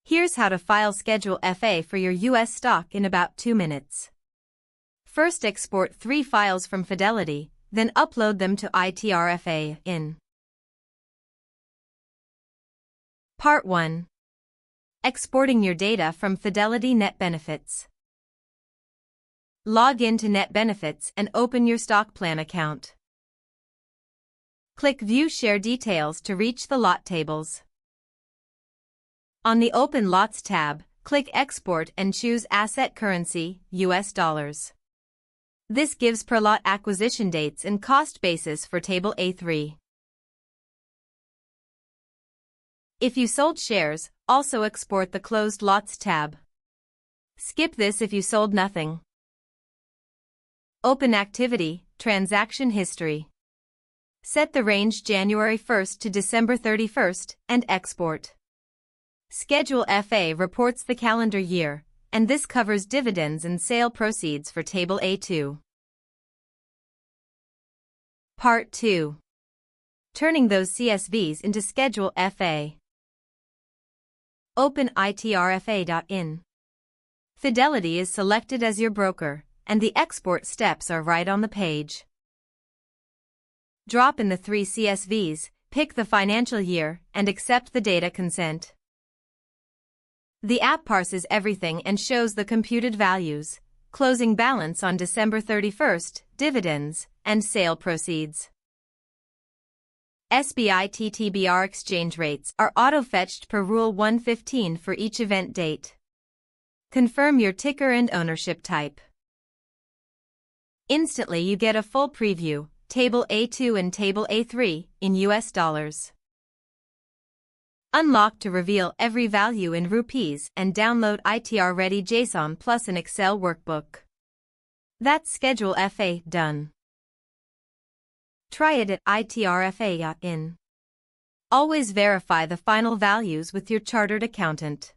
Here's how to file Schedule FA for your US stock in about 2 minutes. First, export 3 files from Fidelity, then upload them to ITR-FA in. Part 1. Exporting your data from Fidelity NetBenefits. Log in to NetBenefits and open your stock plan account. Click View Share Details to reach the lot tables. On the Open Lots tab, click Export and choose Asset Currency, US dollars. This gives per lot acquisition dates and cost basis for Table A3. If you sold shares, also export the Closed Lots tab. Skip this if you sold nothing. Open Activity, Transaction History. Set the range January 1st to December 31st and export. Schedule FA reports the calendar year, and this covers dividends and sale proceeds for Table A2. Part 2. Turning those CSVs into Schedule FA. Open ITR-FA.in. Fidelity is selected as your broker, and the export steps are right on the page. Drop in the 3 CSVs, pick the financial year, and accept the data consent. The app parses everything and shows the computed values, closing balance on December 31st, dividends, and sale proceeds. SBI TTBR exchange rates are auto-fetched per Rule 115 for each event date. Confirm your ticker and ownership type. Instantly you get a full preview, Table A2 and Table A3, in US dollars. Unlock to reveal every value in rupees and download ITR-ready JSON plus an Excel workbook. That's Schedule FA done. Try it at ITR-FA.in. Always verify the final values with your chartered accountant.